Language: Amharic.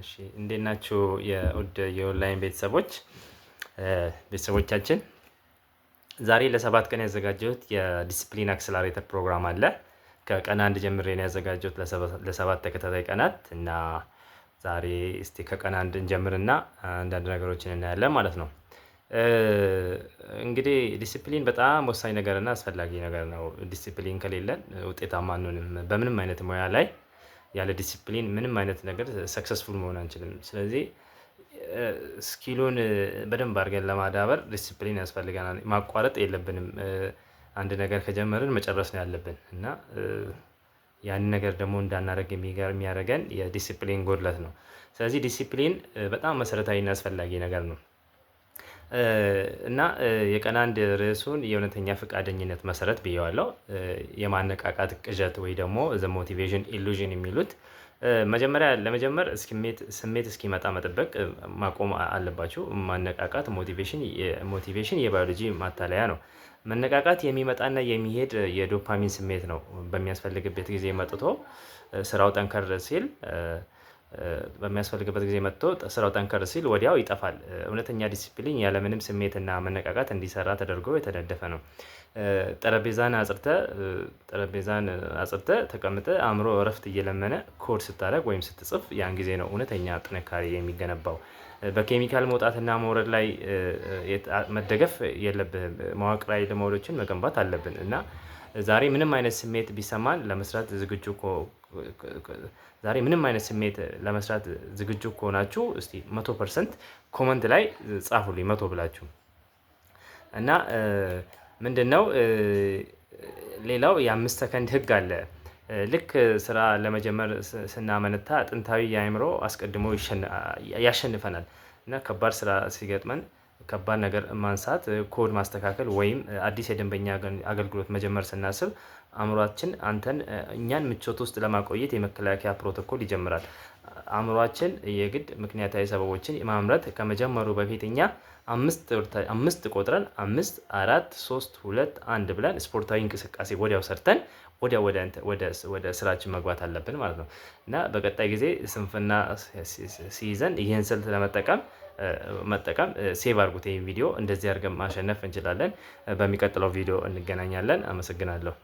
እሺ እንዴት ናችሁ የውድ የኦንላይን ቤተሰቦቻችን? ዛሬ ለሰባት ቀን ያዘጋጀሁት የዲሲፕሊን አክሰለሬተር ፕሮግራም አለ። ከቀን አንድ ጀምሬ ነው ያዘጋጀሁት ለሰባት ተከታታይ ቀናት እና ዛሬ እስቲ ከቀን አንድ እንጀምርና አንዳንድ ነገሮችን እናያለን ማለት ነው። እንግዲህ ዲሲፕሊን በጣም ወሳኝ ነገር እና አስፈላጊ ነገር ነው። ዲሲፕሊን ከሌለን ውጤታማ አንሆንም። በምንም አይነት ሙያ ላይ ያለ ዲሲፕሊን ምንም አይነት ነገር ሰክሰስፉል መሆን አንችልም። ስለዚህ ስኪሉን በደንብ አድርገን ለማዳበር ዲሲፕሊን ያስፈልገናል። ማቋረጥ የለብንም። አንድ ነገር ከጀመርን መጨረስ ነው ያለብን እና ያንን ነገር ደግሞ እንዳናደርግ የሚያደርገን የዲሲፕሊን ጉድለት ነው። ስለዚህ ዲሲፕሊን በጣም መሰረታዊና አስፈላጊ ነገር ነው። እና የቀን አንድ ርዕሱን የእውነተኛ ፈቃደኝነት መሰረት ብየዋለሁ። የማነቃቃት ቅዠት ወይ ደግሞ ዘ ሞቲቬሽን ኢሉዥን የሚሉት መጀመሪያ ለመጀመር ስሜት እስኪመጣ መጠበቅ ማቆም አለባችሁ። ማነቃቃት ሞቲቬሽን የባዮሎጂ ማታለያ ነው። መነቃቃት የሚመጣና የሚሄድ የዶፓሚን ስሜት ነው። በሚያስፈልግበት ጊዜ መጥቶ ስራው ጠንከር ሲል በሚያስፈልግበት ጊዜ መጥቶ ስራው ጠንከር ሲል ወዲያው ይጠፋል። እውነተኛ ዲሲፕሊን ያለምንም ስሜትና መነቃቃት እንዲሰራ ተደርጎ የተነደፈ ነው። ጠረጴዛን አጽድተህ ተቀምጠህ አእምሮ እረፍት እየለመነ ኮድ ስታደርግ ወይም ስትጽፍ ያን ጊዜ ነው እውነተኛ ጥንካሬ የሚገነባው። በኬሚካል መውጣትና መውረድ ላይ መደገፍ የለብህም። መዋቅራዊ ልማዶችን መገንባት አለብን እና ዛሬ ምንም አይነት ስሜት ቢሰማን ለመስራት ዝግጁ ከሆናችሁ እስቲ 100% ኮመንት ላይ ጻፉልኝ 100 ብላችሁ እና ምንድነው? ሌላው የ5 ሰከንድ ህግ አለ። ልክ ስራ ለመጀመር ስናመነታ ጥንታዊ የአእምሮ አስቀድሞ ያሸንፈናል እና ከባድ ስራ ሲገጥመን ከባድ ነገር ማንሳት ኮድ ማስተካከል ወይም አዲስ የደንበኛ አገልግሎት መጀመር ስናስብ አእምሯችን እኛን ምቾት ውስጥ ለማቆየት የመከላከያ ፕሮቶኮል ይጀምራል። አእምሯችን የግድ ምክንያታዊ ሰበቦችን ማምረት ከመጀመሩ በፊት እኛ 5 ቆጥረን 5 4 3 2 1 ብለን ስፖርታዊ እንቅስቃሴ ወዲያው ሰርተን ወዲያው ወደ ስራችን መግባት አለብን ማለት ነው። እና በቀጣይ ጊዜ ስንፍና ሲይዘን ይህን ስልት መጠቀም ሴቭ አድርጉት። ይህን ቪዲዮ እንደዚህ አድርገን ማሸነፍ እንችላለን። በሚቀጥለው ቪዲዮ እንገናኛለን። አመሰግናለሁ።